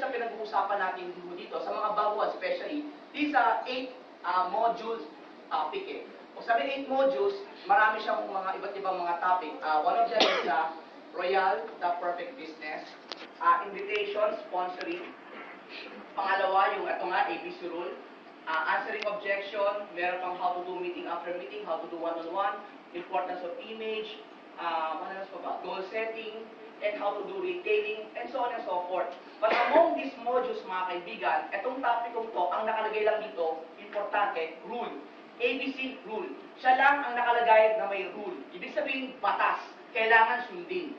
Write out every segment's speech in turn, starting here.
sa pinag-uusapan natin dito, sa mga baguhan especially, these are 8 modules topic eh. Kung sabi 8 modules, marami siyang mga iba't ibang mga topic. One of them is Royal, the perfect business, invitation, sponsoring. Pangalawa, yung ito nga, ABC rule. Answering objection, meron pang how to do meeting after meeting, how to do one-on-one, importance of image, goal setting, and how to do retailing, and so on and so forth. But among these modules, mga kaibigan, itong topic ko to, ang nakalagay lang dito, importante, rule. ABC rule. Siya lang ang nakalagay na may rule. Ibig sabihin, batas. Kailangan sundin.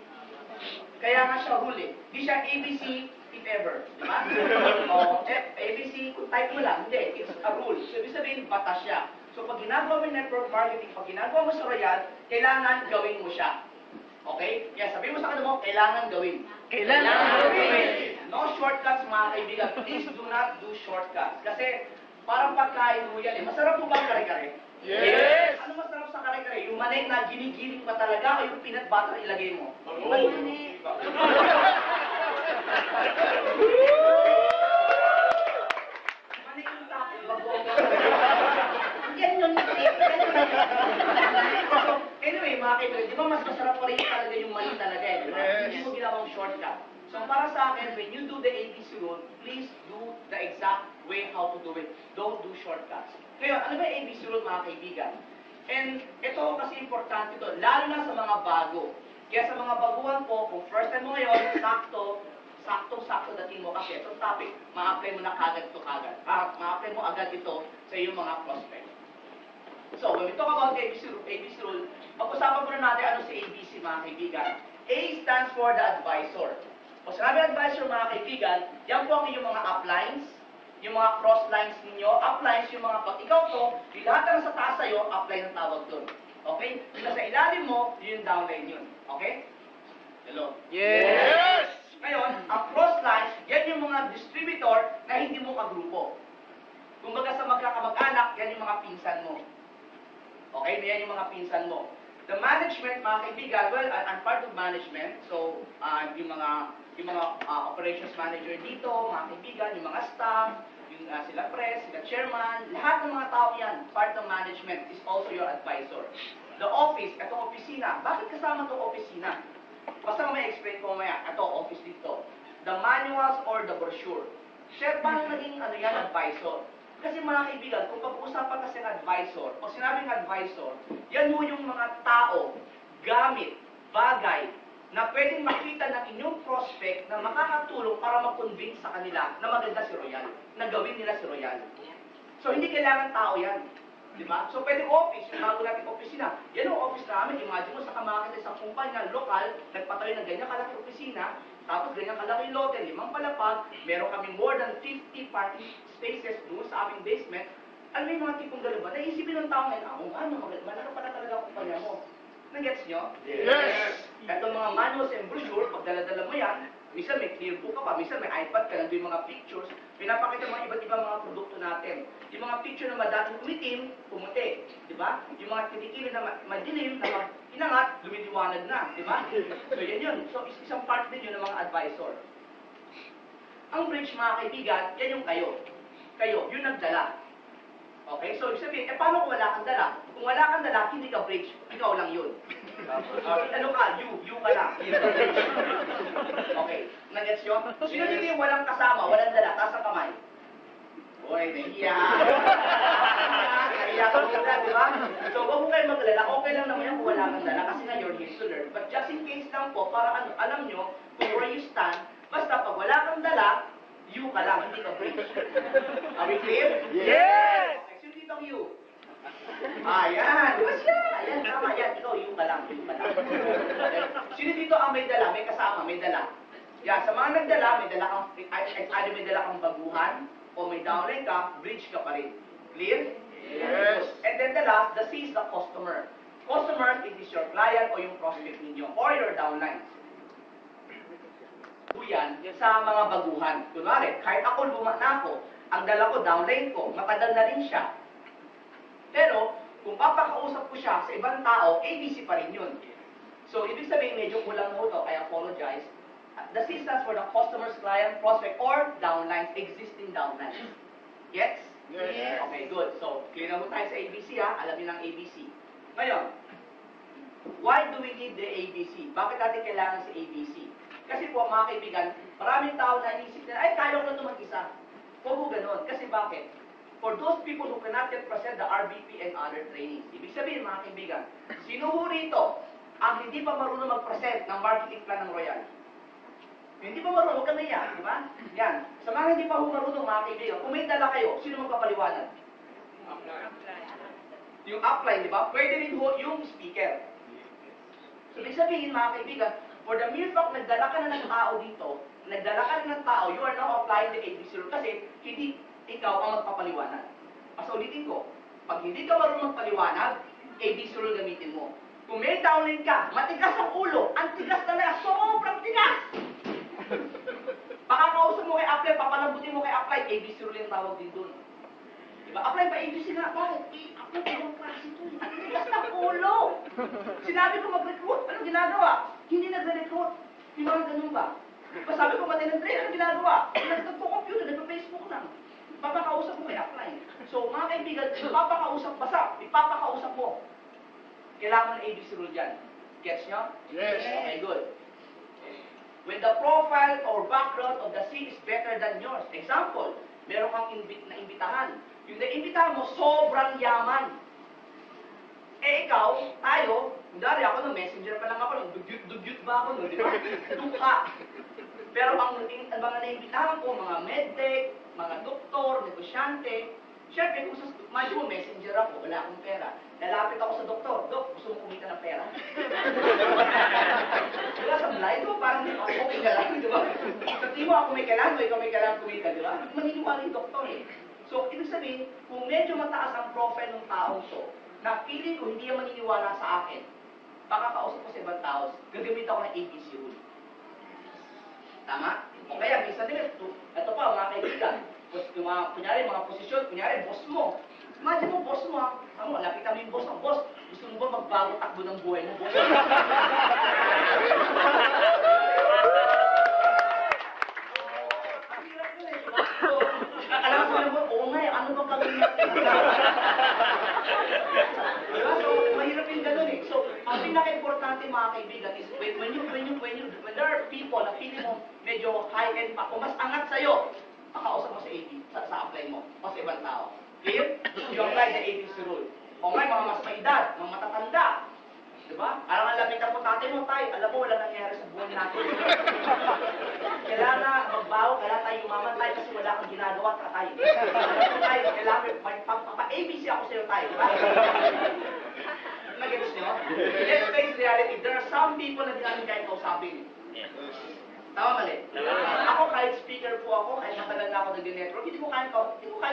Kaya nga siya rule eh. Di siya ABC if ever. Diba? O, ABC, kung type mo lang, hindi. It's a rule. So, ibig sabihin, batas siya. So, pag ginagawa mo yung network marketing, pag ginagawa mo sa Royal, kailangan gawin mo siya. Okay? Kaya sabihin mo sa kanila mo, kailangan gawin. Kailangan gawin. No shortcuts, mga kaibigan. Please do not do shortcuts. Kasi, parang pagkain mo yan eh. Masarap po ba ang kare-kare? Yes! Ano masarap sa kare-kare? Yung manay na ginigiling pa talaga o yung peanut butter ilagay mo? Manay. Manay yung tapo, bago. Yan yun. Anyway, mga kaibigan, di ba mas masarap pa rin talaga yung mani talaga eh? Diba? Hindi mo ginawang shortcut. So para sa akin, when you do the ABC rule, please do the exact way how to do it. Don't do shortcuts. Ngayon, ano ba yung ABC rule, mga kaibigan? And ito kasi importante ito, lalo na sa mga bago. Kaya sa mga baguhan po, kung first time mo ngayon, saktong-sakto dating mo kasi itong topic, ma-apply mo na kagad ito kagad. Ma-apply mo agad ito sa iyong mga prospect. So, when we talk about the ABC rule, pag-usapan muna natin ano si ABC, mga kaibigan. A stands for the advisor. Kung sinabi advisor, mga kaibigan, yan po ang inyong mga uplines, yung mga crosslines ninyo, uplines, yung mga pag ikaw to, yung lahat na sa taas sa'yo, upline ang tawag doon. Okay? Yung sa ilalim mo, yun yung downline yun. Okay? Hello? Yes! Ngayon, ang crosslines, yan yung mga distributor na hindi mo kagrupo. Kumbaga sa magkakamag-anak, yan yung mga pinsan mo. Okay? Yan yung mga pinsan mo. The management, mga kaibigan, well, I'm part of management. So, yung mga operations manager dito, mga kaibigan, yung mga staff, yung sila press, sila chairman, lahat ng mga tao yan, part ng management is also your advisor. The office, itong opisina. Bakit kasama itong opisina? Basta may explain ko mamaya, ito, office dito. The manuals or the brochure. Siya, paano naging yan, advisor? Kasi mga kaibigan, kung pag-uusapan kasi ng advisor, o sinabing advisor, yan mo yung mga tao, gamit, bagay, na pwedeng makita ng inyong prospect na makakatulong para mag-convince sa kanila na maganda si Royal, na gawin nila si Royal. So, hindi kailangan tao yan. Diba? So, pwede office, yung bago natin opisina. Yan ang office namin. Imagine mo, sa kamakita isang kumpanya, lokal, nagpatayo ng ganyan kalaki opisina, tapos ganyan kalaki lote, 5 palapag, meron kami more than 50 parking spaces doon sa aming basement. Alam mo yung mga tipong gano'n ba? Naisipin ng tao ngayon, malaki pala talaga ang kumpanya mo. Nag-gets nyo? Yes! Itong mga manuals and brochure, pag dala-dala mo yan, minsan may clear book ka pa, minsan may iPad ka, nandun yung mga pictures, pinapakita mga iba't ibang mga produkto natin. Yung mga picture na madating umitim, pumuti. Di ba? Yung mga tinikiling na madilim, na inangat, lumiliwanag na. Di ba? So yan yun. So isang part din yun ng mga advisor. Ang bridge, mga kaibigan, yan yung kayo. Kayo, yung nagdala. Okay? So, ibig sabihin, paano kung wala kang dala? Kung wala kang dala, hindi ka bridge. Ikaw lang yun. Ano ka? You ka lang. Okay. Nag-gets yun? Sino dito yung walang kasama, walang dala, taas ang kamay? Uy, nahiya. Nahiya ka muna, di ba? So, huwag mo kayo mag-alala. Okay lang naman yan kung wala kang dala kasi nga you're here to learn. But just in case lang po, para alam nyo kung where you stand, basta pag wala kang dala, you ka lang, hindi ka bridge. Are we clear? Yes! Okay, sino dito ang you? Ayan, siya. Ayan, tama yan. Ikaw, you ka lang, you ka lang. Okay. Sino dito ang may dala, may kasama, may dala? Yan, sa mga nagdala, may dala kang, either may dala kang baguhan, o may downline ka, bridge ka pa rin. Clear? Yes! And then the last, the C is the customer. Customer, it is your client o yung prospect ninyo, or your downlines. Yan sa mga baguhan. Kunwari, kahit ako luma na ako, ang dala ko, downline ko, matagal na rin siya. Pero, kung papakausap ko siya sa ibang tao, ABC pa rin yun. So, ibig sabihin, medyo kulang mo ito, I apologize. The C stands for the customer's client, prospect, or downlines, existing downlines. Gets? Yes. Okay, good. So, clear na mo tayo sa ABC ha. Alam niyo ng ABC. Ngayon, why do we need the ABC? Bakit natin kailangan si ABC? Kasi po, mga kaibigan, maraming tao na inisip nila, ay, kaya ko na ito mag-isa. Huwag mo ganun. Kasi bakit? For those people who cannot yet present the RBP and other trainings. Ibig sabihin, mga kaibigan, sino ho rito ang hindi pa marunong mag-present ng marketing plan ng Royal? Hindi pa marunong, huwag ka naiya, di ba? Yan. Sa mga hindi pa ho marunong, mga kaibigan, kung may dala kayo, sino magpapaliwanag? Yung upline, di ba? Pwede rin ho yung speaker. So, ibig sabihin, mga kaibigan, for the mere fact, nagdala ka na ng tao dito, nagdala ka na ng tao, you are now applying the ABC rule kasi hindi ikaw ang magpapaliwanag. Mas ulitin ko, pag hindi ka marunong magpaliwanag, ABC rule gamitin mo. Kung may downline ka, matigas ang ulo, ang tigas talaga, sobrang tigas! Baka kausap mo kay apply, papalambutin mo kay apply, ABC rule yung tawag din dun. Diba? Apply ba ABC nga? Bakit? Apply ba yung klase ito? Ang tigas ng ulo! Sinabi ko mag-recruit, anong ginagawa? Hindi nagre-recruit. Yung mga ganun ba? Sabi ko matinang train, anong ginagawa? Nagtagpo-computer, nagpa-Facebook lang. Papakausap mo kay apply. So, mga kaibigan, ipapakausap mo. Kailangan ng ABC rule dyan. Gets nyo? Yes. Okay, good. When the profile or background of the scene is better than yours. Example, meron kang imbitahan. Yung naimbitahan mo, sobrang yaman. Eh ikaw, tayo, dari ako no, messenger pa lang ako, dugyut ba ako no, di ba? Duka. Pero ang mga naimbitahan ko, mga medtech, mga doktor, negosyante, syempre, kung sa imagine mo, messenger ako, wala akong pera. Lalapit ako sa doktor, Dok, gusto mo kumita ng pera? Diba, sa blind mo, parang ako, okay ka lang, di ba? Sa tingin mo, ako may kailangan, ikaw may kailangan kumita, di ba? Maniniwala yung doktor eh. So, ibig sabihin, kung medyo mataas ang profile ng taong to, na feeling ko hindi yan maniniwala sa akin, baka kausap ko sa ibang tao, gagamit ako ng ABC rule. Tama? O kaya, minsan din, ito pa, mga kaibigan, yung mga, kunyari, mga posisyon, kunyari, boss mo. Imagine mo, boss mo, lapitan mo yung boss mo. Boss, gusto mo ba magbago takbo ng buhay mo, boss? Ang hirap yun eh. So, alam ko na mo, oo nga eh, ano bang gagawin natin? Diba? So, mahirap yung ganun eh. So, ang pinaka-importante mga kaibigan is when there are people na feeling mo medyo high-end pa, kung mas angat sa'yo, makausap mo sa AB, sa apply mo, o sa ibang tao. Clear? You apply the ABC rule. O nga, mga mas maedad, mga matatanda. Diba? Parang ang lapitan mo, tatay mo, tay, alam mo, wala nangyari sa buhay natin. Kailangan magbago, kailangan tayo umaman tayo kasi wala kang ginagawa, tatay. Alam mo tayo, kailangan pa-ABC ako sa'yo tayo. Diba? Nag-gets nyo? Let's face reality, there are some people na di namin kahit kausapin. Tama mali? Ako kahit speaker po ako, kahit matagal na ako nag-network, hindi ko kaya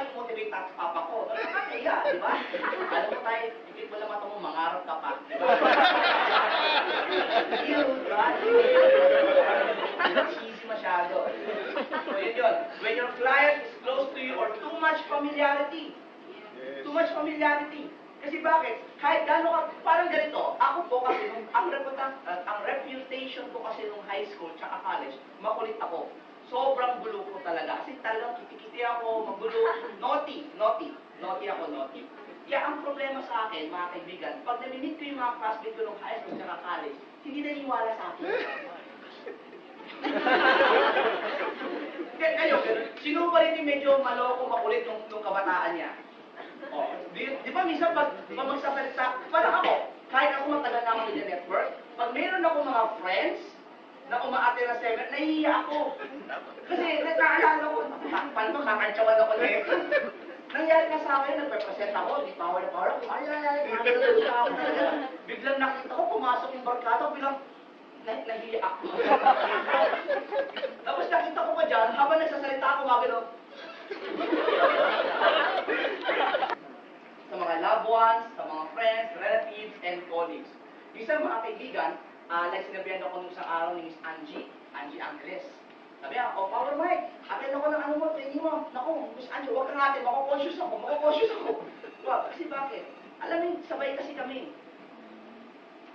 i-motivate at papa ko. Pero nakakaya, di ba? Alam mo tayo, hindi mo lang mata mo, mangarap ka pa. Di ba? Yun, diba? Cheesy masyado. So yun. When your client is close to you or too much familiarity. Too much familiarity. Kasi bakit? Kahit gano'n ka, parang ganito, ako po kasi, ang reputation ko kasi nung high school tsaka college, makulit ako. Sobrang gulo ko talaga. Kasi talagang kitikiti ako, magulo, naughty ako. Kaya ang problema sa akin, mga kaibigan, pag nami-meet ko yung mga classmates ko nung high school tsaka college, hindi naniniwala sa akin. Kayo, sino pa rin yung medyo maloko, makulit nung kabataan niya? Oh, di ba minsan pag magsasalita, parang ako, kahit ako matagal na ako sa network, pag meron ako mga friends na umaate na seminar, nahihiya ako. Kasi naalala ko, paano kakantsawan ako na eh. Nangyari na sa akin, nagpe-present ako, di power na power ako, ay, sa ako talaga. Biglang nakita ko, pumasok yung barkada, biglang nahihiya ako. Tapos nakita ko pa dyan, habang nagsasalita ako, magano, sa mga loved ones, sa mga friends, relatives, and colleagues. Isang mga kaibigan, like sinabihan ako nung isang araw ni Miss Angie Angeles. Sabi niya, Power Mike, atin ako ng ano mo, training mo. Naku, Miss Angie, huwag kang atin, mako-conscious ako. Well, kasi bakit? Alam mo, sabay kasi kami.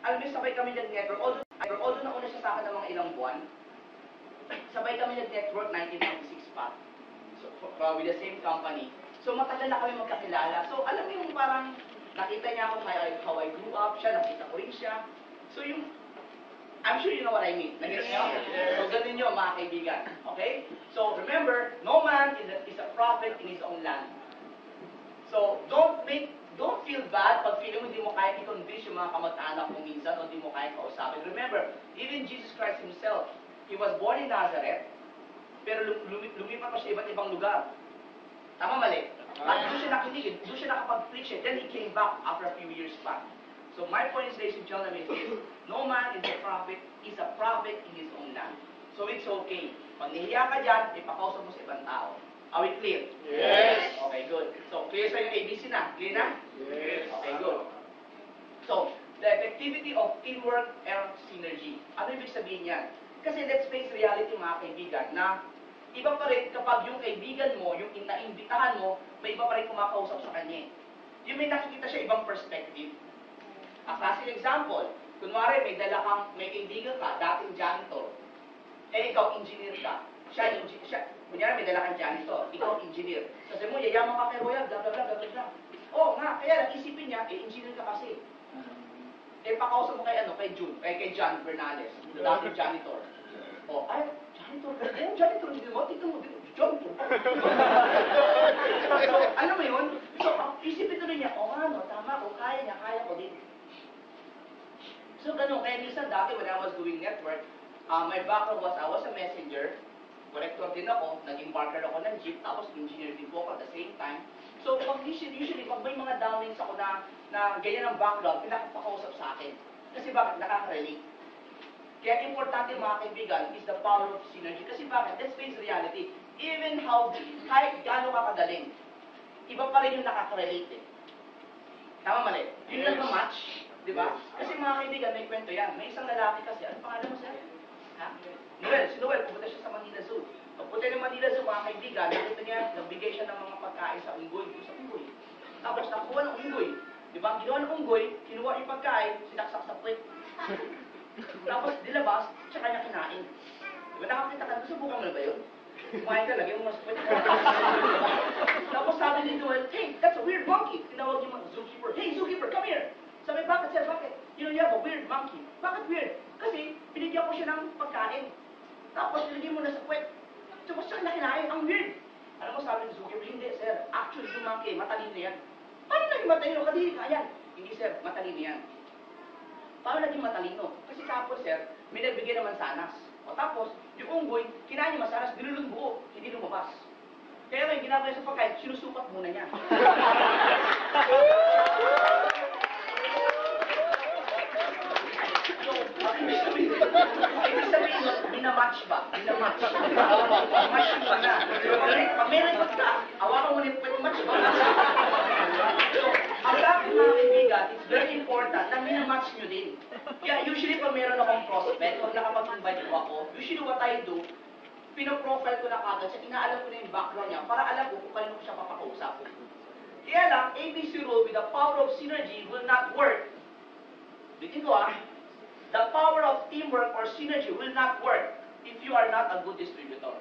Sabay kami nag-network. Although nauna siya sa akin ng mga ilang buwan, sabay kami nag-network 1996 pa. So, with the same company. So, matagal na kami magkakilala. So, alam mo yung parang nakita niya ako how I grew up, siya, nakita ko rin siya. So, yung, I'm sure you know what I mean. Nag-gets niyo? So, ganun yun, mga kaibigan. Okay? So, remember, no man is a prophet in his own land. So, don't feel bad pag feeling mo hindi mo kaya i-convince yung mga kamag-anak mo minsan o hindi mo kaya kausapin. Remember, even Jesus Christ himself, he was born in Nazareth, pero lumipat pa siya iba't ibang lugar. Tama, mali? At doon siya nakinig, doon siya nakapag-preach it. Then he came back after a few years back. So my point is, ladies and gentlemen, is this: no man is a prophet in his own land. So it's okay. Pag nahiya ka dyan, ipakausap mo sa ibang tao. Are we clear? Yes. Okay, good. So, clear sa yung ABC na? Clear na? Yes. Okay, good. So, the effectivity of teamwork and synergy. Ano ibig sabihin yan? Kasi let's face reality, mga kaibigan, na iba pa rin kapag yung kaibigan mo, yung naimbitahan mo, may iba pa rin kumakausap sa kanya. Yung may nakikita siya ibang perspective. A classic example, kunwari may kaibigan ka, dating janitor. Eh, ikaw engineer ka. Kunyari may dala kang janitor, ikaw engineer. Sabi mo, yayaman ka kay Royal, bla bla bla bla bla. Oo nga, kaya lang isipin niya, engineer ka kasi. Pakausap mo kay June, kay John Bernales, dating janitor. Oh, ay, janitor ka? Janitor, hindi mo, tignan mo, janitor. So, alam mo yun? So, isipin tuloy niya, ano, tama ko, kaya ko din. So, ganun, kaya minsan dati when I was doing network, my background was, I was a messenger, collector din ako, naging partner ako ng jeep, tapos engineer din po ako at the same time. So, usually, pag may mga downlinks ako na ganyan ang background, pinapakausap sa akin. Kasi bakit? Nakaka-relate. Kaya importante mga kaibigan is the power of synergy. Kasi bakit? Let's face reality. Even kahit gaano ka kagaling, iba pa rin yung nakaka-relate eh. Tama mali? Yun lang na match, di ba? Kasi mga kaibigan, may kwento yan. May isang lalaki kasi, ano pangalan mo sir? Ha? Noel, si Noel, pupunta siya sa Manila Zoo. Pagpunta ng Manila Zoo, mga kaibigan, nakita niya, nagbigay siya ng mga pagkain sa unggoy. Tapos nakuha ng unggoy. Di ba? Ang ginawa ng unggoy, kinuha yung pagkain, sinaksak sa plate. Tapos dilabas, tsaka niya kinain. Di ba nakakita ka, subukan mo na ba yun? Kumain ka, lagyan mo mas plate. Tapos sabi ni Noel, hey, that's a weird monkey. Tinawag yung mga zookeeper, hey, zookeeper, come here. Sabi, bakit sir, bakit? You have a weird monkey. Bakit weird? Kasi, binigyan ko siya ng pagkain. Tapos, nilagay mo na sa puwet. Tapos, siya nakinain. Ang weird. Alam mo, sabi ng zookeeper, hindi, sir. Actually, yung monkey, matalino yan. Paano naging matalino? Kadiri ka yan. Hindi, sir. Matalino yan. Paano naging matalino? Kasi tapos, sir, may nagbigay ng mansanas. O tapos, yung unggoy, kinain yung mansanas, binulong buo. Hindi lumabas. Kaya ngayon, ginagawa sa pagkain, sinusukat muna niya. Ibig sabihin nun, minamatch ba? Minamatch. Match ba na? Pag may nagpat ka, awakan mo na yung match ba? So, ang dapat mga kaibigan, it's very important na minamatch nyo din. Kaya usually pag meron akong prospect, pag nakapag-invite ko ako, usually what I do, pinoprofile ko na kagad siya, inaalam ko na yung background niya, para alam ko kung kanino ko siya papakausap. Kaya lang, ABC rule with the power of synergy will not work. Bitin ko the power of teamwork or synergy will not work if you are not a good distributor.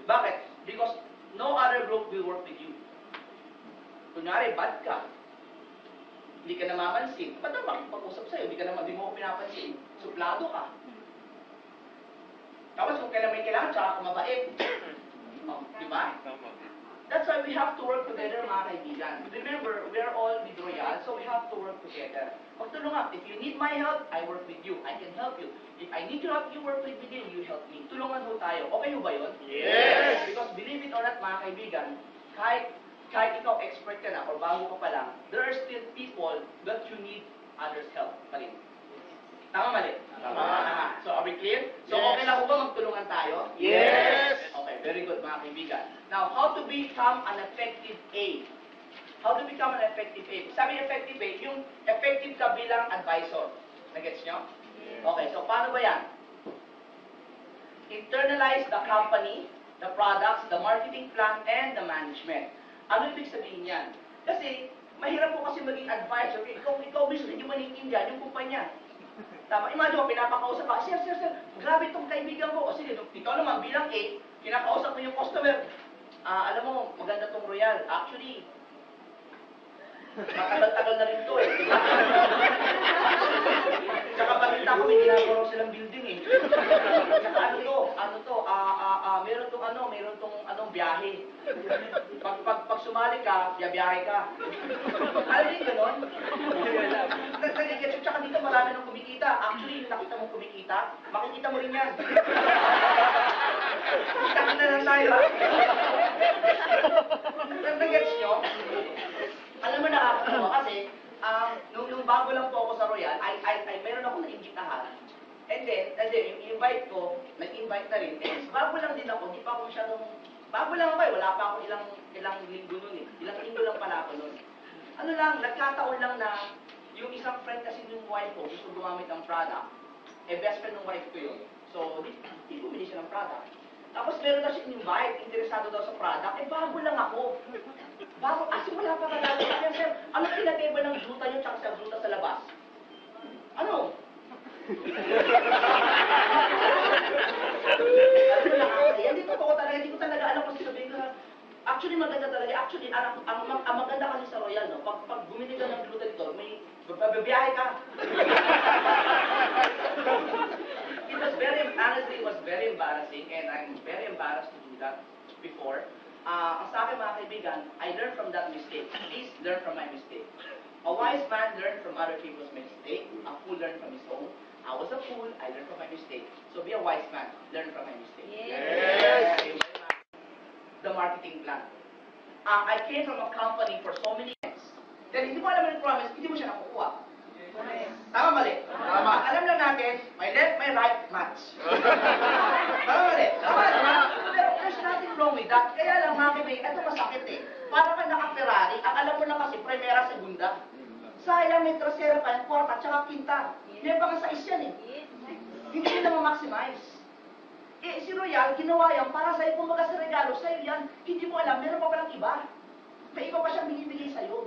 Bakit? Because no other group will work with you. Kunyari, bad ka. Hindi ka namamansin. Ba't na makipag-usap sa'yo? Hindi mo ko pinapansin. Suplado ka. Tapos kung kailan may kailangan, tsaka ka mabait. Oh, di ba? That's why we have to work together, mga kaibigan. Remember, we are all with Royal, so we have to work together. Magtulungan. If you need my help, I work with you. I can help you. If I need to help you, work with me, you help me. Tulungan ho tayo. Okay ho ba yun? Yes! Because believe it or not, mga kaibigan, kahit ikaw expert ka na or bago ka pa lang, there are still people that you need others' help pa rin. Tama mali? Tama. So, are we clear? So, Yes. okay lang ho ba magtulungan tayo? Yes. Okay, very good mga kaibigan. Now, how to become an effective A? How to become an effective A? Sabi effective A, yung effective ka bilang advisor. Nagets nyo? Okay, so paano ba yan? Internalize the company, the products, the marketing plan, and the management. Ano ibig sabihin yan? Kasi, mahirap po kasi maging advisor. Ikaw mismo, hindi mo naiintindihan yung kumpanya. Tama, imagine mo, pinapakausap ka, sir, grabe itong kaibigan ko, o sige, ikaw naman bilang A, kinakausap mo yung customer, alam mo, maganda tong Royal. Actually, matagal-tagal na rin to eh. Tsaka balita ko may ginagawa silang building eh. Tsaka meron tong biyahe. Pag sumali ka, biyahe ka. Alam niyo gano'n? Tsaka dito marami nang kumikita. Actually, yung nakita mong kumikita, makikita mo rin yan. Kita na lang tayo. Nag-gets nyo? Alam mo nakakatawa kasi, nung bago lang po ako sa Royal, meron ako na-imbitahan. And then, yung invite ko, nag-invite na rin. And bago lang din ako, di pa ako masyadong, bago lang ako eh, wala pa ako ilang linggo nun eh. Ilang linggo lang pala ako nun. Ano lang, nagkataon lang na, yung isang friend kasi yung wife ko, gusto gumamit ng product. Eh, best friend ng wife ko yun. So, di bumili siya ng product. Tapos meron na siya invite, interesado daw sa product. Eh, bago lang ako. Kasi wala pa talaga. Kaya sir, ano pinagay ba ng juta nyo tsaka sa juta sa labas? Ano? Alam mo nakakaya, hindi ko talaga alam kung sabihin ko na, actually maganda talaga. Actually, ang maganda kasi sa Royal, no? Pag bumili ka ng gluta dito, may babiyahe ka. Honestly, it was very embarrassing, and I'm very embarrassed to do that before. Ang sa akin mga kaibigan, I learned from that mistake. Please learn from my mistake. A wise man learned from other people's mistake. A fool learned from his own. I was a fool, I learned from my mistake. So be a wise man, learn from my mistake. Yes. The marketing plan. I came from a company for so many years. Then hindi mo alam yung promise, hindi mo siya nakukuha. Tama mali? Tama. Alam lang natin, my left, my right, match. Tama mali? Tama. Pero there's nothing wrong with that. Kaya lang mga kaibigan, ito masakit eh. Para ka naka-Ferrari, ang alam mo lang kasi, primera, segunda. Sayang may trasera pa, kwarta, tsaka quinta. May pang sa yan eh. Hindi nila ma-maximize. Eh, si Royal, ginawa yan para sa'yo, kumbaga sa regalo, sa'yo yan. Hindi mo alam, meron pa palang iba. May iba pa siyang binibigay sa'yo.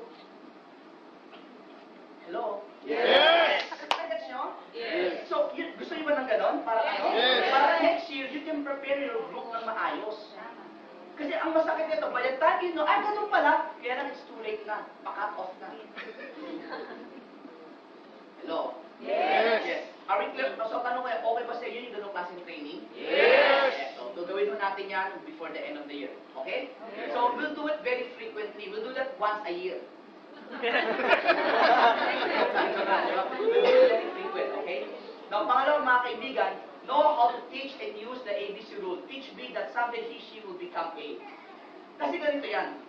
Hello? Yes. Gets nyo? Yes. So, gusto niyo ba ng ganon? Para ano? Yes. Para next year, you can prepare your group ng maayos. Kasi ang masakit nito, by the time you know, ganun pala, kaya lang it's too late na. Pa-cut off na. Hello? Yes. Are we clear? So, tanong kayo, okay ba sa inyo yung ganung klaseng training? Yes. So, gagawin mo natin yan before the end of the year. Okay? Yes. So, we'll do it very frequently. We'll do that once a year. Very frequent, okay? Now, pangalawa mga kaibigan, know how to teach and use the ABC rule. Teach B that someday he, she will become A. Kasi ganito yan.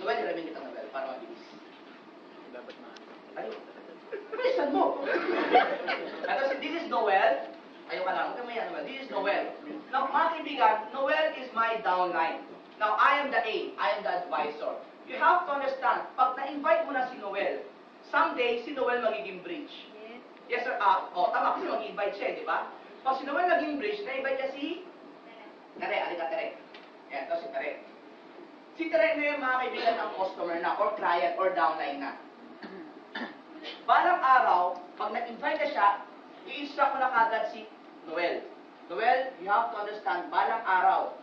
Noel, hiramin kita Noel, para mabilis. Ay, bilisan mo. Ito, this is Noel. Ayaw ka lang, huwag ka maya Noel. This is Noel. Now, mga kaibigan, Noel is my downline. Now, I am the A. I am the advisor. You have to understand, pag na-invite mo na si Noel, someday, si Noel magiging bridge. Yes, sir. Tama, kasi mag-invite siya, di ba? Pag si Noel naging bridge, na-invite niya si Tere, alika Tere. Yan, ito si Tere. Si Tere na yung mga kaibigan ng customer na, or client, or downline na. Balang araw, pag nag-invite na siya, i-instruct mo na kagad si Noel. Noel, you have to understand, balang araw,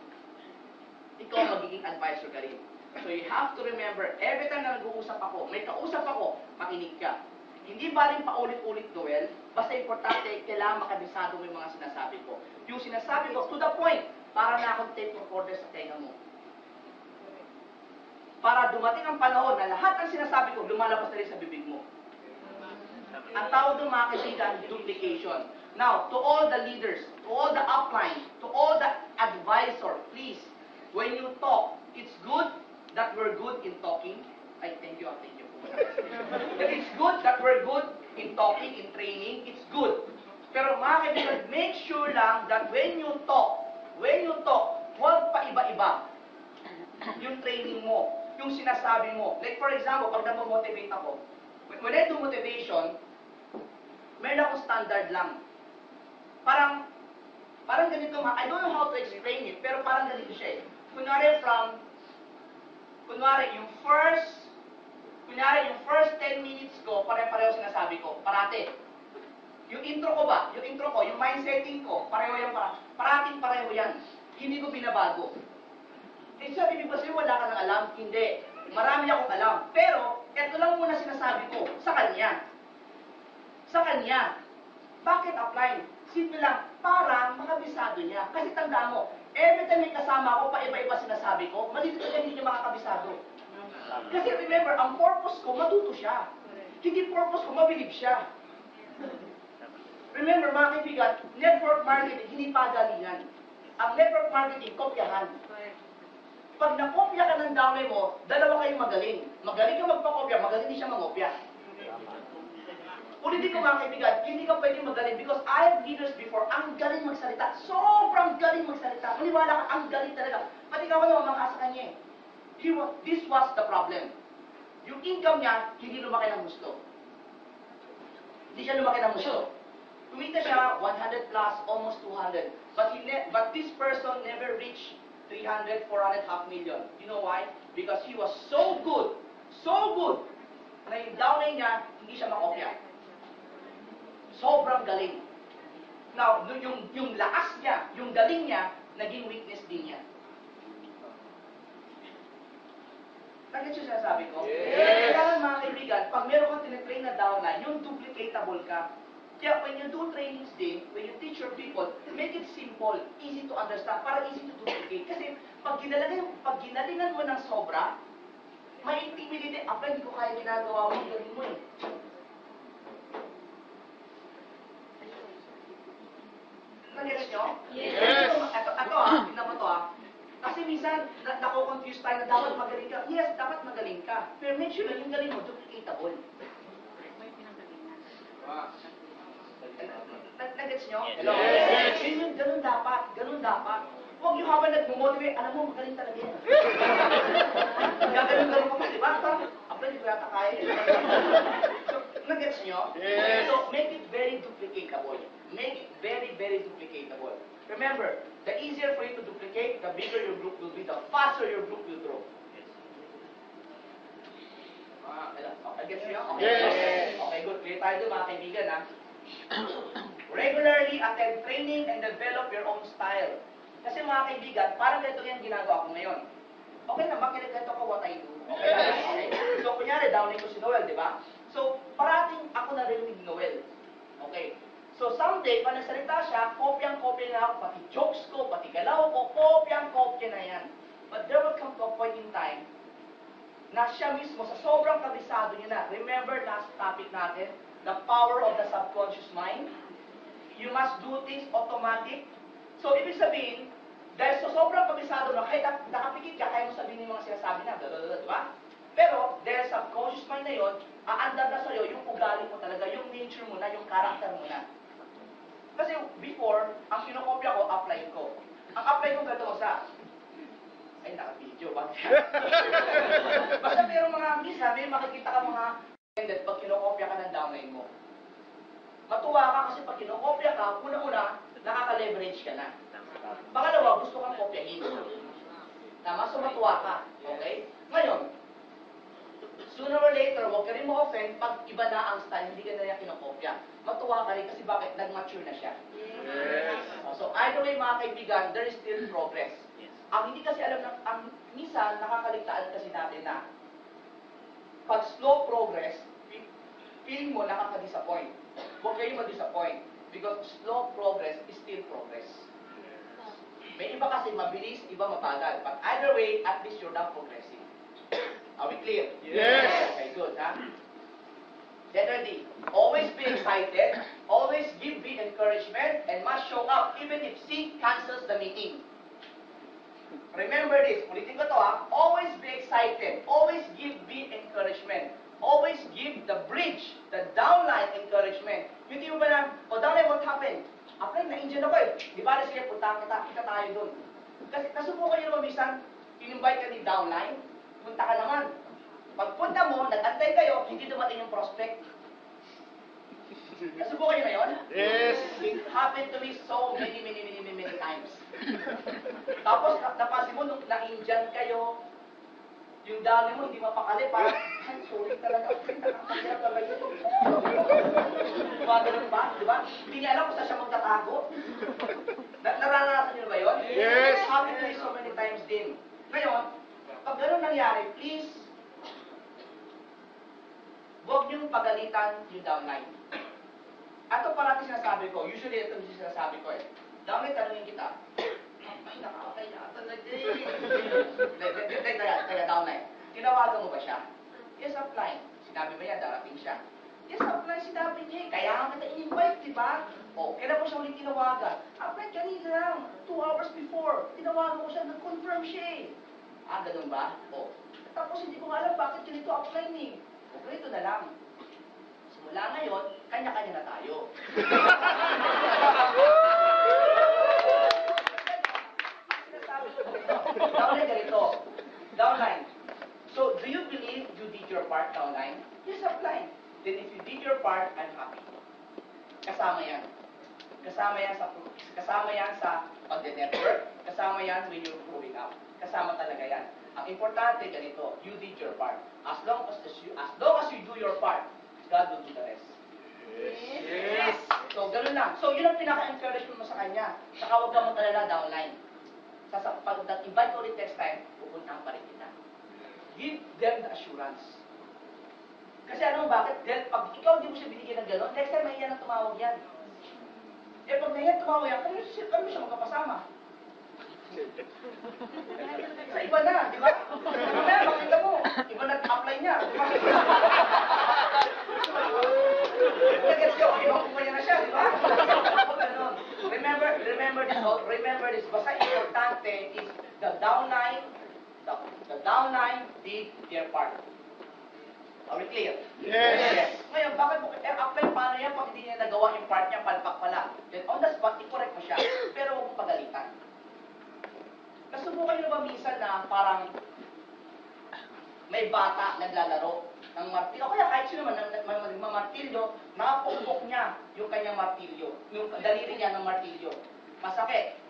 ikaw magiging advisor ka rin. So you have to remember, every time na nag-uusap ako, may kausap ako, makinig ka. Hindi baling paulit-ulit, Noel, basta importante, kailangan makabisado mo yung mga sinasabi ko. Yung sinasabi ko, to the point, para na akong tape recorder sa tenga mo. Para dumating ang panahon na lahat ng sinasabi ko, lumalabas na rin sa bibig mo. Ang tawag ng mga kaibigan, duplication. Now, to all the leaders, to all the upline, to all the advisor, please, when you talk, it's good that we're good in talking. I thank you po. That it's good that we're good in talking, in training, it's good. Pero mga kaibigan, make sure lang that when you talk, huwag pa iba-iba yung training mo, yung sinasabi mo. Like for example, pag namomotivate ako, when I do motivation, meron akong standard lang. Parang ganito I don't know how to explain it, pero parang ganito siya eh. Kunwari, yung first 10 minutes ko, pare-pareho sinasabi ko, parate. Yung intro ko ba? Yung intro ko, yung mindsetting ko, pareho yan parating pareho yan. Hindi ko binabago. Eh sabi ko kasi wala ka nang alam. Hindi. Marami akong alam. Pero, eto lang muna sinasabi ko sa kanya. Sa kanya. Bakit apply? Simple lang, para makabisado niya. Kasi tandaan mo, every time may kasama ako, pa-iba-iba sinasabi ko, malilito ka hindi niya makakabisado. Kasi remember, ang purpose ko, matuto siya. Hindi purpose ko, mabilib siya. Remember, mga kaibigan, network marketing, hindi pagalingan. Ang network marketing, kopyahan. Pag nakopya ka ng downline mo, dalawa kayong magaling. Magaling ka magpakopya, magaling din siya mangopya. Ulitin ko mga kaibigan, hindi ka pwedeng magaling because I have leaders before, ang galing magsalita. Sobrang galing magsalita. Maniwala ka, ang galing talaga. Pati ka naman mga sa kanya eh. This was the problem. Yung income niya, hindi lumaki ng gusto. Hindi siya lumaki ng gusto. Kumita siya 100 plus, almost 200. But this person never reached 300, 400, half million. You know why? Because he was so good, na yung downline niya, hindi siya makopya. Sobrang galing. Now, yung lakas niya, yung galing niya, naging weakness din niya. Nagets yung sinasabi ko? Yes. Kailangan mga kaibigan, pag meron kang tinitrain na downline, yung duplicatable ka. Kaya when you do trainings din, when you teach your people, make it simple, easy to understand, para easy to duplicate. Kasi pag ginalingan mo ng sobra, may intimidate, hindi ko kaya ginagawa mo, galing mo eh. Nag-gets nyo? Yes. Ito tingnan mo to Kasi minsan, nako-confuse tayo na dapat magaling ka. Yes, dapat magaling ka. Pero make sure na yung galing mo, duplicatable. Nag-gets nyo? Hello? Yes. Ganun dapat. Huwag yung habang nag-motivate, alam mo, magaling talaga yan. Gagaling ko pa, di ba? Hindi ko yata kaya. So, nag-gets nyo? Yes. So, make it very duplicatable. Make it very, very duplicatable. Remember, the easier for you to duplicate, the bigger your group will be, the faster your group will grow. Okay, gets nyo? Okay. Yes. Okay, good. Clear tayo doon, mga kaibigan, Regularly attend training and develop your own style. Kasi mga kaibigan, parang ganito yung ginagawa ko ngayon. Okay na, makinig ganito ko what I do. Okay na? Okay. So, kunyari, downing ko si Noel, di ba? So, parating ako narinig ni Noel. Okay. So, someday, pag nagsalita siya, kopyang-kopya na ako, pati jokes ko, pati galaw ko, kopyang-kopya na yan. But there will come to a point in time na siya mismo, sa sobrang kabisado niya na. Remember last topic natin, the power of the subconscious mind? You must do things automatic. So, ibig sabihin, dahil sa sobrang kabisado na, kahit nakapikit ka, kaya mo sabihin yung mga sinasabi na, di ba? Pero, dahil sa subconscious mind na yun, aandar na sa'yo yung ugali mo talaga, yung nature mo na, yung character mo na. Kasi before, ang kinokopya ko, apply ko. Ang apply ko ganito sa, ay, naka-video, ba? Basta mayroong mga misa, may makikita ka mga pag kinokopya ka ng downline mo. Matuwa ka kasi pag kinokopya ka, una-una, nakaka-leverage ka na. Pangalawa, gusto kang kopyahin. Tama? So matuwa ka. Okay? Ngayon, sooner or later, huwag ka rin ma-offend pag iba na ang style, hindi ka na niya kinokopya. Matuwa ka rin kasi bakit? Nag-mature na siya. Yes. So either way mga kaibigan, there is still progress. Ang hindi kasi alam ng, ang minsan, nakakaligtaan kasi natin na pag slow progress, feeling mo nakaka-disappoint. Huwag kayong ma-disappoint because slow progress is still progress. May iba kasi mabilis, iba mabagal. But either way, at least you're not progressing. Are we clear? Yes. Okay, good, ha? Letter D. Always be excited, always give B encouragement, and must show up even if C cancels the meeting. Remember this, ulitin ko to always be excited, always give B encouragement, always give the bridge, the downline encouragement. Hindi mo ba na, downline, what happened? Apply, na-injure ako Di ba, sige, punta kita tayo doon. Kasi nasubukan nyo naman minsan, in-invite ka ni downline, punta ka naman. Pagpunta mo, nag-antay kayo, hindi dumating yung prospect. Nasubukan nyo na yun? Yes. It happened to me so many times. Tapos, napansin mo, nung na-Indian kayo, Yung dami mo, hindi mapakali, parang, ay, sorry talaga, nakakagyan talaga ito. Gumagano'n pa, di ba? Hindi niya alam kung saan siya magtatago. Naranasan niyo ba yun? Yes. It's happened to me so many times din. Ngayon, pag gano'n nangyari, please, huwag niyong pagalitan yung downline. Ito parati sinasabi ko, usually ito yung sinasabi ko eh. Downline, tanungin kita, ay, nakakaya talaga eh. Teka, downline. Tinawagan mo ba siya? Yes, upline. Sinabi ba niya, darating siya? Yes, upline, sinabi niya eh. Kaya nga kita in-invite, di ba? O, kailan mo siya ulit tinawagan? Upline, kanina lang. 2 hours before. Tinawagan ko siya, nag-confirm siya eh. Ah, ganun ba? O. Tapos hindi ko alam bakit ganito upline eh. O, ganito na lang. Simula ngayon, kanya-kanya na tayo. Downline ganito. Downline. So, do you believe you did your part, downline? Yes, upline. Then if you did your part, I'm happy. Kasama yan. Kasama yan sa pag-network. Kasama yan when you're growing up. Kasama talaga yan. Ang importante ganito, you did your part. As long as you do your part, God will do the rest. Yes. So, ganun lang. So, yun ang pinaka-encouragement mo sa kanya. Saka huwag kang mag-alala downline. Pag invite ko ulit next time, pupuntahan pa rin kita. Give them the assurance. Kasi ano, bakit? Dahil pag ikaw hindi mo siya binigyan ng gano'n, next time mahiya na tumawag yan. Eh, pag nahiya tumawag yan, kami siya magkapasama. Sa iba na, di ba? Mamaya, makita mo, iba nag-apply niya, di ba? Nag-gets ko, ibang kumpanya na siya, di ba? Remember this, basta importante is the downline did their part. Are we clear? Yes. Ngayon, bakit mo, apply paano yan pag hindi niya nagawa yung part niya, palpak pala. Then on the spot, i-correct mo siya, pero huwag mo pagalitan. Nasubukan niyo ba minsan na parang may bata naglalaro ng martilyo, o kaya kahit sino man nagmamartilyo, nakapukpok niya yung kanyang martilyo, yung daliri niya ng martilyo. Masakit.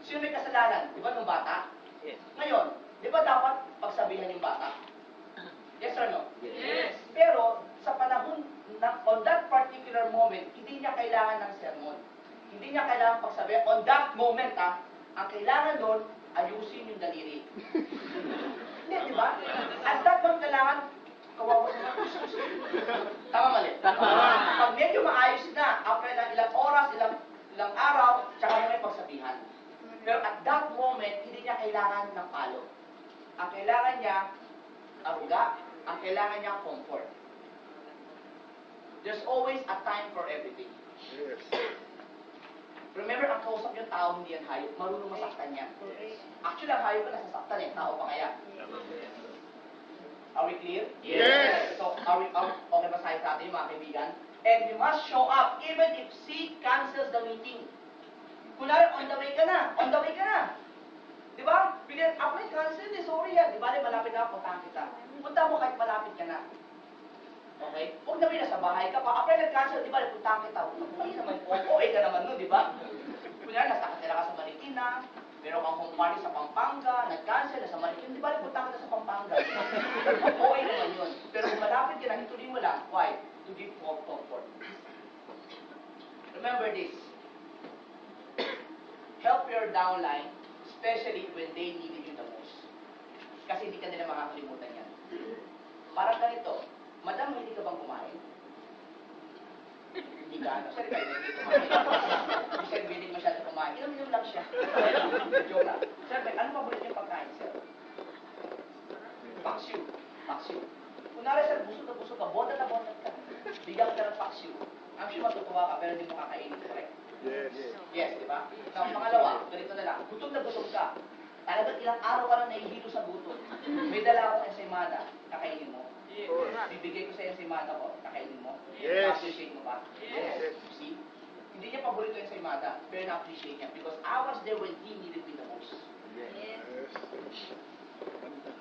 Sino may kasalanan? Di ba nung bata? Yes. Ngayon, di ba dapat pagsabihan yung bata? Yes or no? Yes. Pero, sa panahon, on that particular moment, hindi niya kailangan ng sermon. Hindi niya kailangan pagsabihan. On that moment, ang kailangan doon, ayusin yung daliri. Hindi, di ba? At that moment, kailangan, kawawa na. Tama mali? Pag medyo maayos na, after ilang oras, ilang araw, tsaka na may pagsabihan. Pero at that moment, hindi niya kailangan ng palo. Ang kailangan niya, aruga. Ang kailangan niya, comfort. There's always a time for everything. Yes. Remember, ang kausap yung tao, hindi yan hayop. Marunong masaktan niya. Actually, ang hayop na nasasaktan eh. Tao pa kaya. Are we clear? Yes. So, okay ba sa atin yung mga kaibigan? And you must show up even if she cancels the meeting. Kunwari, on the way ka na. On the way ka na. Di ba? Bigyan, apply, cancel eh. Sorry yan. Di ba? Malapit na, puntahan kita. Punta mo kahit malapit ka na. Okay? Huwag naman nasa bahay ka pa. Apply, nag-cancel. Di ba? Puntahan kita. Ay naman. Okay ka naman nun, di ba? Kunwari, nasa katila ka sa Marikina. Meron kang home party sa Pampanga. Nag-cancel, nasa Marikina. Di ba? Puntahan kita sa Pampanga. Okay naman yun. Pero kung malapit ka na, ituloy mo lang. Why? To give more comfort. Remember this. Help your downline, especially when they needed you the most. Kasi hindi ka nila makakalimutan yan. Parang ganito, Madam, hindi ka bang kumain? Hindi ka, ano? Sorry, hindi kumain. Hindi siya hindi masyado kumain. Inom-inom lang siya. Joke lang. Sir, ano paborito yung pagkain, sir? Paksiw. Paksiw. Kunwari, sir, busog ka, bondat ka. Bigyan ka ng paksiw. I'm sure matutuwa ka, pero hindi mo kakainin, correct? Yes. Yes, di ba? Now, pangalawa, ganito na lang. Gutom na gutom ka. Talagang ilang araw ka na nahihilo sa gutom. May dala akong ensaymada. Kakainin mo. Yes. Bibigay ko sa ensaymada ko. Kakainin mo. Yes. Na-appreciate mo ba? Yes. See? Hindi niya paborito yung ensaymada, pero na-appreciate niya. Because I was there when he needed me the most. Yes.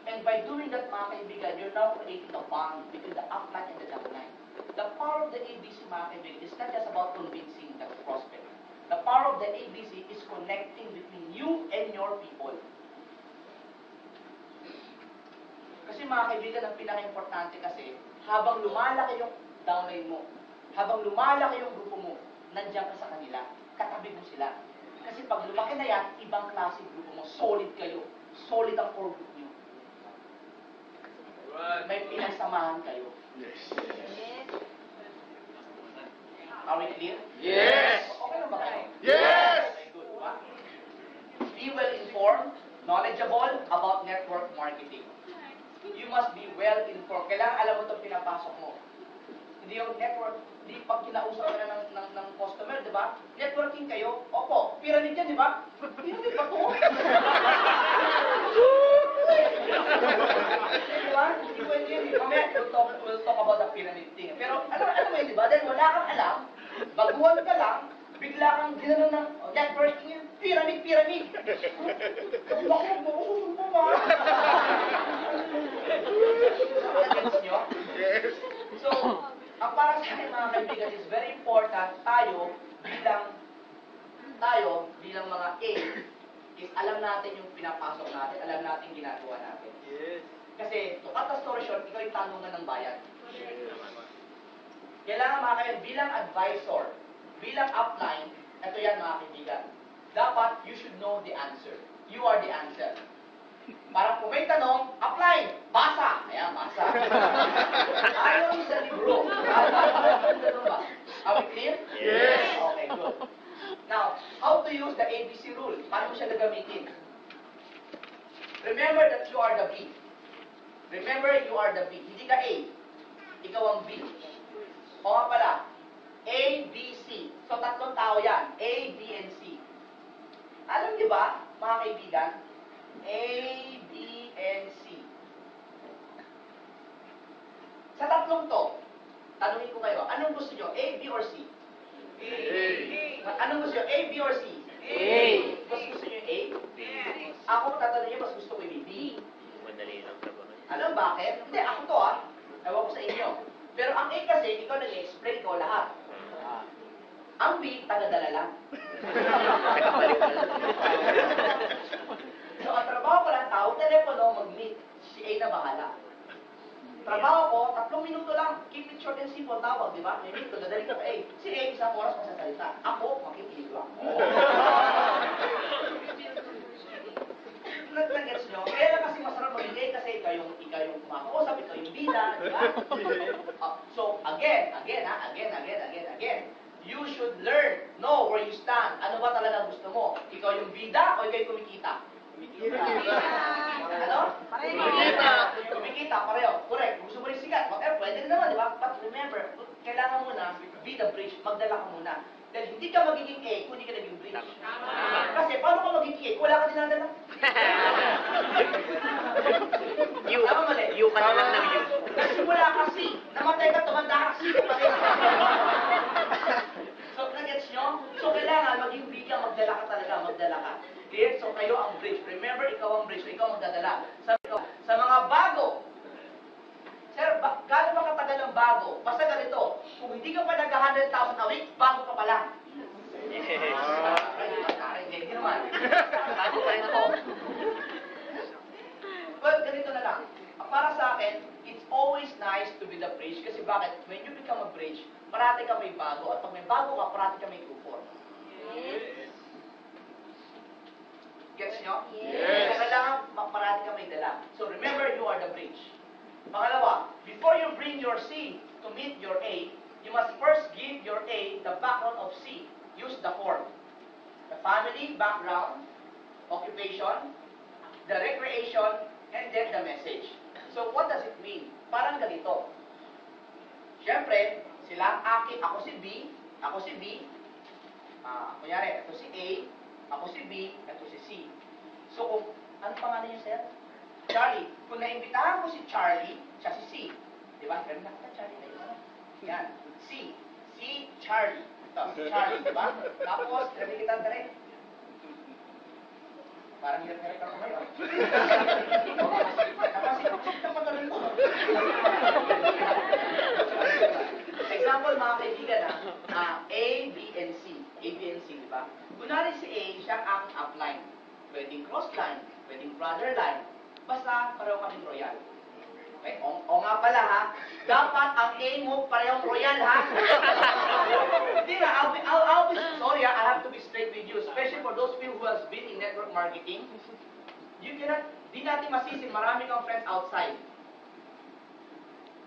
And by doing that, mga kaibigan, you're now creating a bond between the upline and the downline. The power of the ABC, mga kaibigan, is not just about convincing the prospect. The power of the ABC is connecting between you and your people. Kasi mga kaibigan, ang pinaka-importante kasi, habang lumalaki yung downline mo, habang lumalaki yung grupo mo, nandiyan ka sa kanila, katabi mo sila. Kasi pag lumaki na yan, ibang klase grupo mo, solid kayo, solid ang core group nyo. May pinagsamahan kayo. Yes. Are we clear? Yes. Okay na ba kayo? Yes. Okay, good. Diba? Be well informed, knowledgeable about network marketing. You must be well informed. Kailangan alam mo itong pinapasok mo. Hindi yung network, hindi pag kinausap ka na ng customer, di ba? Networking kayo, opo, pyramid yan, di ba? Pyramid ba ito? Di ba? Hindi pwede yun. Mamaya, we'll talk about the pyramid thing. Pero alam mo yun, di ba? Dahil wala kang alam, baguhan ka lang, bigla kang ginanon ng networking yun, pyramid. Kung ako mo, susunod mo ba? Agents nyo? Yes. So, ang para sa akin mga kaibigan is very important tayo bilang mga A is alam natin yung pinapasok natin, alam natin ginagawa natin. Yes. Kasi to cut the story short, ikaw yung tanungan ng bayan. Kailangan mga kaibigan, bilang advisor, bilang upline, ito yan mga kaibigan. Dapat you should know the answer. You are the answer. Parang kung may tanong, apply! Basa! Ayan, basa. Ayon sa libro. Are we clear? Yes. Okay, good. Now, how to use the ABC rule? Paano mo siya gagamitin? Remember that you are the B. Remember, you are the B. Hindi ka A. Ikaw ang B. O nga pala, A, B, C. So, tatlong tao yan. A, B, and C. Alam niyo ba, mga kaibigan, A, B, and C. Sa tatlong to, tanungin ko kayo, anong gusto nyo? A, B, or C? A. Anong gusto nyo? A, B, or C? A. Mas gusto nyo yung A? Ako, tatanungin nyo, mas gusto ko yung B. Madali lang sabahan. Alam bakit? Hindi, ako to ewan ko sa inyo. Pero ang A kasi, ikaw nag-explain ko lahat. Ang B, tagadala lang. So, ang trabaho ko lang, tawag telepono, mag-meet. Si A na bahala. Trabaho ko, 3 minuto lang. Keep it short and simple, tawag, di ba? May minuto, dadali ko kay A. Si A, isang oras masasalita. Ako, makikinig lang. Nag-gets nyo? Kaya lang kasi masarap mag-ingay kasi ikaw yung kumakausap, ikaw yung bida, di ba? So, again. You should learn, know where you stand. Ano ba talaga gusto mo? Ikaw yung bida o ikaw yung kumikita? Ano? Kumikita, pareho. Correct. Gusto mo rin sikat. Whatever, pwede rin naman, di ba? But remember, kailangan muna, be the bridge. Magdala ka muna. Dahil hindi ka magiging A kung hindi ka naging bridge. Kasi paano ka magiging A kung wala ka dinadala? Tama mali. You ka na lang ng you. Nagsimula ka C. Namatay ka, tumanda ka C. So, nagets nyo? So, kailangan maging B ka, magdala ka talaga, magdala ka. Clear? So, kayo ang bridge. Remember, ikaw ang bridge. So, ikaw magdadala. Sa mga bago, sir, gaano ba katagal ang bago? Basta ganito, kung hindi ka pa nag-100,000 a week, bago ka pa lang. Yes. Hindi naman. Bago pa rin ako. Well, ganito na lang. Para sa akin, it's always nice to be the bridge. Kasi bakit? When you become a bridge, parati ka may bago. At pag may bago ka, parati ka may kufor. Gets nyo? Yes. So, kailangan parati ka may dala. So, remember, you are the bridge. Pangalawa, before you bring your C to meet your A, you must first give your A the background of C. Use the form. The family, background, occupation, the recreation, and then the message. So, what does it mean? Parang ganito. Siyempre, sila, ako si B, kunyari, ito si A, ako si B, ito si C. So, kung, ano pangalan niyo, sir? Charlie. Kung naimbitahan ko si Charlie, siya si C. Di ba? Ganun na kita, Charlie. Ayun. Yan. C. Si Charlie. Ito, si Charlie. Di ba? Tapos, sabi kita rin. Parang hirap-hirap ako ngayon. Nakasipag-sip ka pa ganun ko. Example, mga kaibigan A, B, and C. A, B, and C, di ba? Kunwari si A, siya ang aking upline. Pwedeng cross line, pwedeng brother line. Basta, pareho kaming royal. Okay, o nga pala ha, dapat ang aim mo parehong royal ha. Hindi nga, I'll be, sorry ha, I have to be straight with you, especially for those people who has been in network marketing. You cannot, di natin masisi, marami kang friends outside.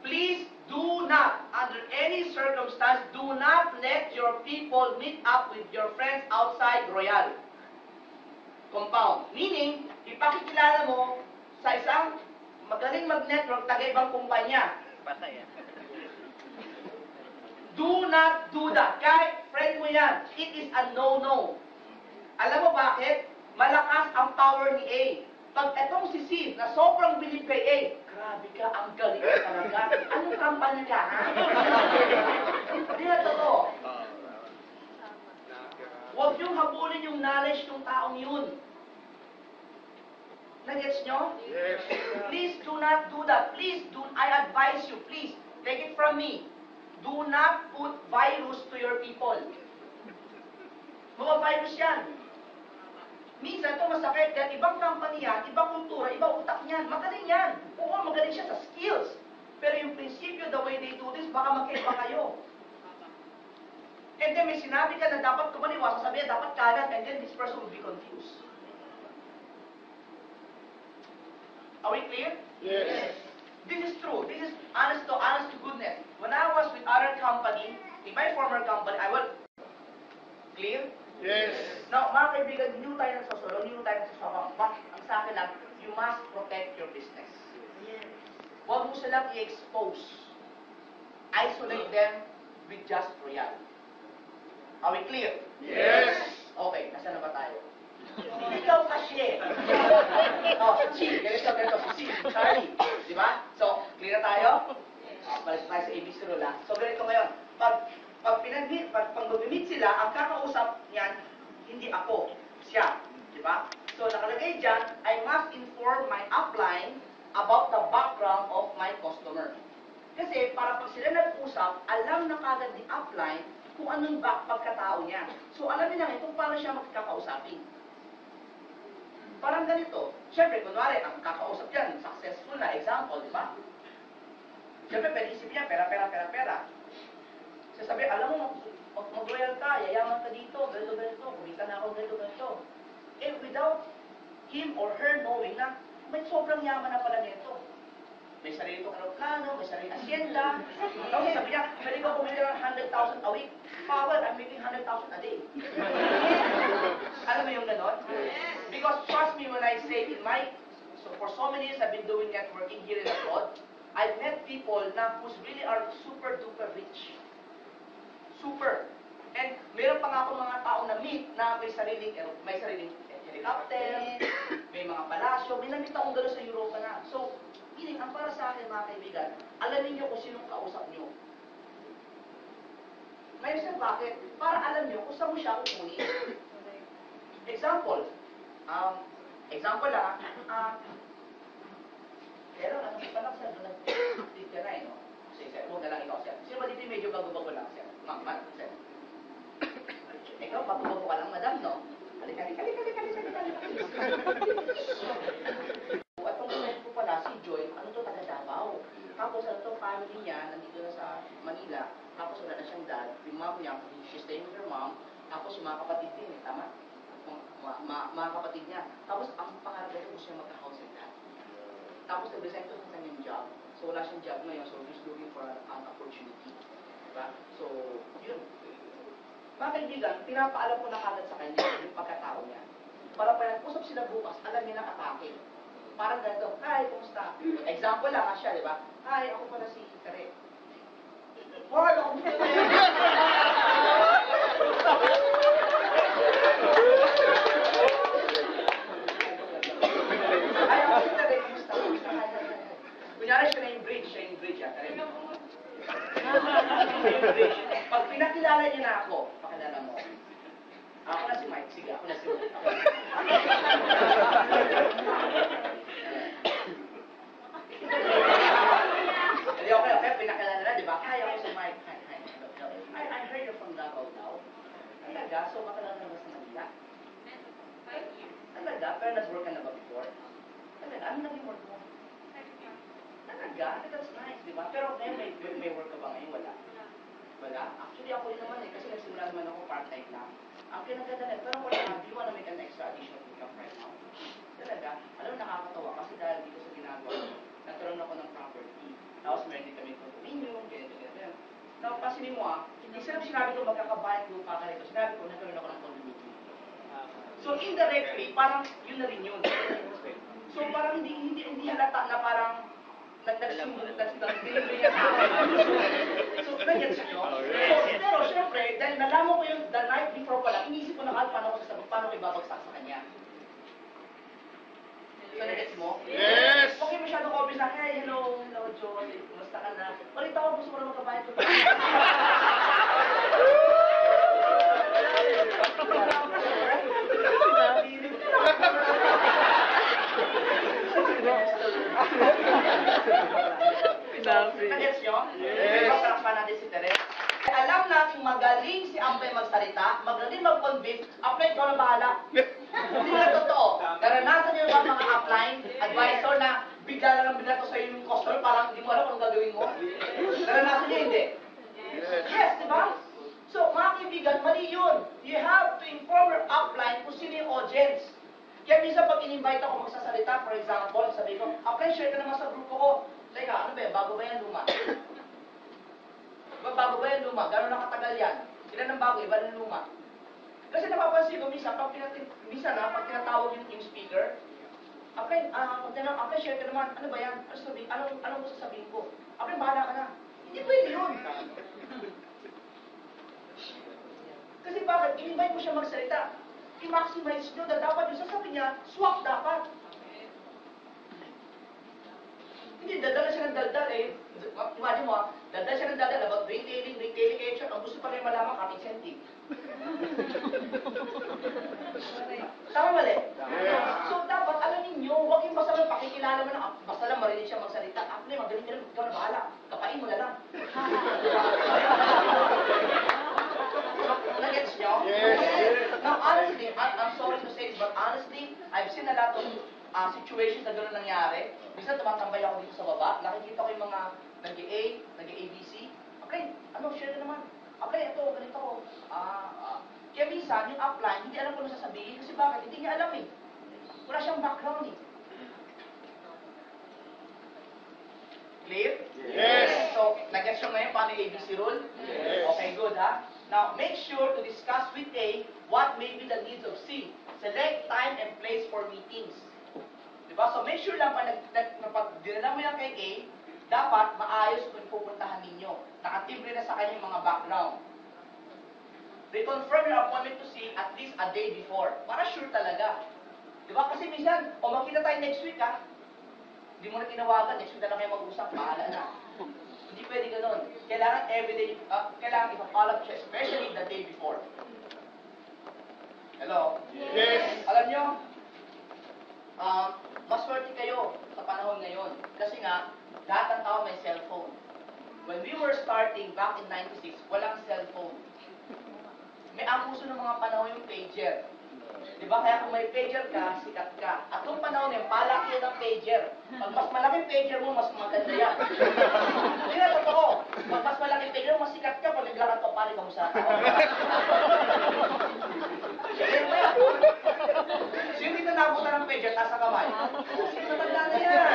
Please do not, under any circumstance, do not let your people meet up with your friends outside Royal compound. Meaning, ipakikilala mo sa isang magaling mag-network, taga-ibang kumpanya. Patay ah. Do not do that. Kahit friend mo yan, it is a no-no. Alam mo bakit? Malakas ang power ni A. Pag etong si C, na sobrang bilib kay A, grabe ka, ang galing ka talaga. Anong kampanya ka, ha? Hindi na totoo. Huwag niyong habulin yung knowledge ng taong yun. Nagets nyo? Yes. Please do not do that. Please do, I advise you, please, take it from me. Do not put virus to your people. Mga virus yan. Minsan ito masakit dahil ibang company yan, ibang kultura, ibang utak niyan. Magaling yan. Oo, magaling siya sa skills. Pero yung prinsipyo, the way they do this, baka magkaiba kayo. And then may sinabi ka na dapat kumaliwa, sasabihin dapat kanan, and then this person will be confused. Are we clear? Yes. This is true. This is honest to goodness. When I was with other company, in my former company, I will clear. Yes. Now, mga kaibigan, hindi tayo nagsasolo, hindi tayo nagsasabang. But, ang sa akin lang, you must protect your business. Huwag mo silang i-expose. Isolate them with just Royal. Are we clear? Yes. Okay, nasa na ba tayo? Ikaw kasi. Oh, si ganito, si Charlie. Di ba? So, clear na tayo? Balik tayo sa ABC rule ha. So, ganito ngayon. Pag mag-meet sila, ang kakausap niyan, hindi ako, siya. Di ba? So, nakalagay dyan, I must inform my upline about the background of my customer. Kasi, para pag sila nag-usap, alam na kagad ni upline kung anong pagkatao niya. So, alamin na kung paano siya magkakausapin. Parang ganito. Siyempre, kunwari, ang kakausap yan, successful na example, di ba? Siyempre, pwede isipin niya, pera. Sasabi, alam mo, mag-royal ka, yayaman ka dito, ganito, kumita na ako, ganito. Eh, without him or her knowing na, may sobrang yaman na pala nito. May sarili itong aeroplano, may sarili asyenda. Tapos sabi niya, pwede ko kumita ng 100,000 a week. Power, I'm making 100,000 a day. Alam mo yung ganon? Because trust me when I say so for so many years I've been doing networking here in abroad, I've met people na who's really are super duper rich. Super. And meron pa nga akong mga tao na meet na may sariling helicopter, may mga palasyo, may namit akong gano'n sa Europa na. So, meaning, ang para sa akin mga kaibigan, alamin niyo kung sinong kausap niyo. Ngayon sir, bakit? Para alam niyo kung saan mo siya kukunin. Example lang, pero ano pa lang sir, nag-tip ka na no? Sige sir, huwag na lang ikaw sir. Sino ba dito medyo bago-bago lang sir? Ma'am, sir. Ikaw, bago-bago ka lang, madam, no? Halika. At kung friend ko pala, si Joy, ano to, taga Davao. Tapos ano to, family niya, nandito na sa Manila. Tapos wala na siyang dad. Yung mom niya, she's staying with her mom. Tapos yung mga kapatid din, tama? Mga kapatid niya. Tapos ang pangarap niya, gusto niya magka-house and dad. Tapos nag-resign to sa kanyang job. So wala siyang job ngayon, so he's looking for an opportunity. Diba? So, yun. Mga kaibigan, pinapaalam ko na kagad sa kanya yung pagkatao niya. Para pa yan, usap sila bukas, alam niya na atake. Parang ganito, hi, kumusta? Example lang siya, di ba? Hi, ako pala si Kare. Wala akong Hi, ako si Kare, kumusta? Hi. Kunyari siya na yung bridge, Kare. Pag pinakilala niya na ako, pakilala mo. Ako na si Mike. Sige, ako na si Mike. Hindi, okay. Pinakilala na, di ba? Hi, ako si Mike. Hi. I heard you're from Davao now. Talaga? So, makilala mo sa Manila? Talaga? Pero nag-work ka na ba before? Talaga? Ano naging work mo? Talaga? That's nice, di ba? Pero ngayon, may work ka ba ngayon? Wala. Wala? Actually, ako rin naman eh, kasi nagsimula naman ako part-time lang. Ang pinagdadala, pero wala na, di mo na make an extra additional income right now. Talaga? Alam mo, nakakatawa kasi dahil dito sa ginagawa ko, nagkaroon ako ng property. Tapos meron din kami condominium, ganito, ganito. Now, pasinin mo instead of sinabi ko magkakabayad lupa ka rito, sinabi ko nagkaroon ako ng condominium. So indirectly, parang yun na rin yun. So parang hindi halata na parang nag-delivery niya sa akin. So, nag-gets nyo? Pero syempre, dahil nalaman ko yung the night before pala, inisip ko na paano ko ibabagsak sa kanya. So, nag-gets mo? Yes! Huwag kayo masyadong obvious na, hey, hello, John, kumusta ka na? Ulit ako, gusto ko na magkabayad ko. Nag-gets nyo? Yes. Masarap pa natin si Teres. Alam natin magaling si Ampay magsalita, magaling mag-convince, Ampay, ikaw na bahala. Hindi na totoo. Naranasan niyo ba mga upline, advisor na bigla lang bigla to sa yung customer, parang hindi mo alam kung gagawin mo? Naranasan niyo, hindi? Yes, di ba? So, mga kaibigan, mali yun. You have to inform your upline kung sino yung audience. Kaya minsan pag in-invite ako magsasalita, for example, sabi ko, upline, share ka naman sa grupo ko. Teka, ano ba yan? Bago ba yan luma? Bago ba yan luma? Gano'n nakatagal yan? Ilan ang bago? Iba ng luma? Kasi napapansin ko minsan, pag tinatawag yung speaker, upline, upline, share ka naman. Ano ba yan? Anong gusto sabihin ko? Upline, bahala ka na. Hindi pwede yun. Kasi bakit? In-invite mo siya magsalita. I-maximize nyo na dapat yung sasabi niya, swak dapat. Hindi, dadala siya ng daldal eh. Imagine mo dadala siya ng daldal about retailing, action. Ang gusto pa rin malaman, cutting incentive. Tama mali? So dapat, alam ninyo, huwag yung basta lang pakikilala mo na, basta lang marinig siya magsalita. Apne, magaling ka lang, ikaw na bahala. Kapain mo na lang. Nag-gets nyo? Yes. Now, honestly, I'm sorry to say this, but honestly, I've seen a lot of situations na gano'n nangyari. Minsan tumatambay ako dito sa baba, nakikita ko yung mga nag-A, nag-ABC. Apply, share na naman. Apply, ito, ganito ko. Kaya minsan, yung upline, hindi alam kung ano sasabihin kasi bakit? Hindi niya alam eh. Wala siyang background eh. Clear? Yes. So, nag-gets nyo ngayon paano yung ABC rule? Yes. Okay, good ha? Now, make sure to discuss with A what may be the needs of C. Select time and place for meetings. Diba? So, make sure lang pag dinala mo yan kay A, dapat maayos kung pupuntahan ninyo. Nakatibre na sa kanyang mga background. Reconfirm your appointment to C at least a day before. Para sure talaga. Diba? Kasi minsan, makita tayo next week ha. Hindi mo na tinawagan, next week na lang kayo mag-usap, bahala na. Hindi pwede ganun. Kailangan everyday, kailangan ipa-follow up siya, especially the day before. Hello? Yes. Alam nyo, maswerte kayo sa panahon ngayon. Kasi nga, lahat ng tao may cellphone. When we were starting back in 96, walang cellphone. May ang uso ng mga panahon yung pager. Diba? Kaya kung may pager ka, sikat ka. At nung panahon yun, palaki ng pager. Pag mas malaking pager mo, mas maganda yan. Hindi na totoo. Pag mas malaking pager mo, mas sikat ka. Pag naglakad ka, pali ka mo sa tao. Yan mo yan. So yung dito nabutan ng pager, taas sa kamay. Kasi matanda na yan.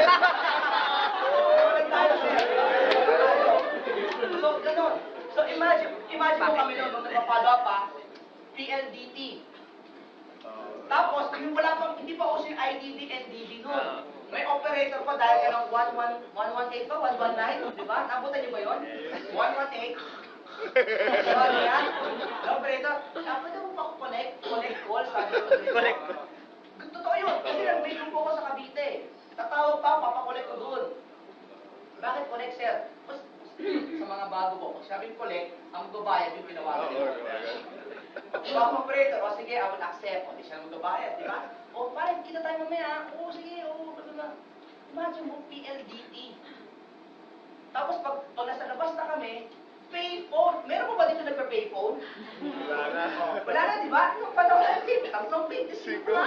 So, ganun. So, imagine mo kami nung nagpa-follow up pa, PLDT. Tapos, hindi pa uso yung IDD, NDD nun. May operator pa dahil ka ng 118 pa, 119, di ba? Nabutan niyo ba yun? 118. Diba yan? Operator, pwede mo pa connect call, sabi ko. Connect. Totoo yun, kasi nag-mail po ako sa Cavite. Tatawag pa, papakolek ko doon. Bakit connect, sir? Sa mga bago po, pag sabi collect, ang babayad yung pinawagan nila. Diba, operator, o sige, I will accept. O, di siya magbabayad, di ba? O, parang kita tayo mamaya. O, sige, o, ano na. Imagine mo, PLDT. Tapos, pag nasa labas na kami, Payphone. Meron mo ba dito nagpa-payphone? Wala na. Wala na, di ba? Yung panahon natin, 25 na.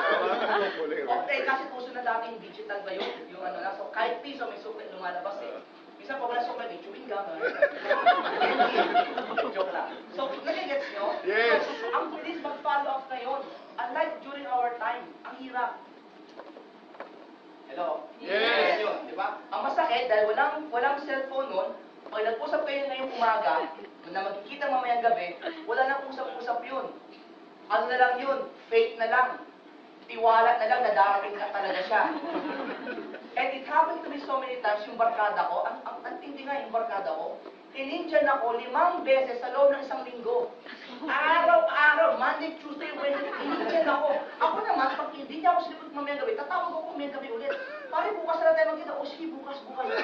Huli. Okay, kasi puso na dati yung digital ba yun? Yung ano na, so kahit piso may suklet lumalabas eh. Minsan pag wala suklet, may chewing gum. Joke lang. So, nagigets nyo? Yes. So, ang bilis mag-follow up ngayon. Unlike during our time, ang hirap. Hello? Yes. Yun, di ba? Ang masakit, dahil walang cellphone nun, pag nag-usap kayo ngayong umaga, na magkikita mamayang gabi, wala nang usap-usap yun. Ano na lang yun? Fake na lang. Tiwala na lang na darating na talaga siya. And it happened to me so many times, yung barkada ko, ang tindi nga yung barkada ko, tinindyan ako 5 beses sa loob ng 1 linggo. Araw-araw, Monday, Tuesday, Wednesday, tinindyan ako. Ako naman, pag hindi niya ako sinipot mamayang gabi, tatawag ako mamayang gabi ulit. Pare, bukas na tayo magkita. O sige, bukas. Ano naman?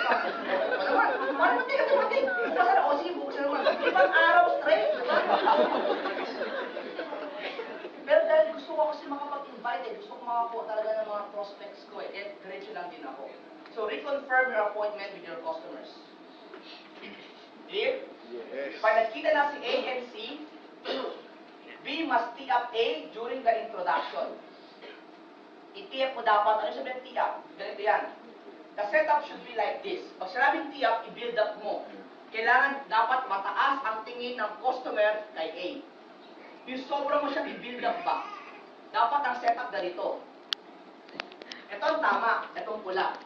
Pare, hindi ka dumating. Bukas na, o sige, bukas na naman. 5 araw straight. Pero dahil gusto ko kasi makapag-invite, gusto ko makakuha talaga ng mga prospects ko eh, diretso lang din ako. So, reconfirm your appointment with your customers. Clear? Yes. Pag nakita na si A and C, B must tee up A during the introduction. I-tee up mo dapat. Ano sabihin tee up? Ganito yan. The setup should be like this. Pag sinabing tee up, i-build up mo. Kailangan dapat mataas ang tingin ng customer kay A. Yung sobra mo siya i-build up ba? Dapat ang setup ganito. Ito ang tama, itong pula.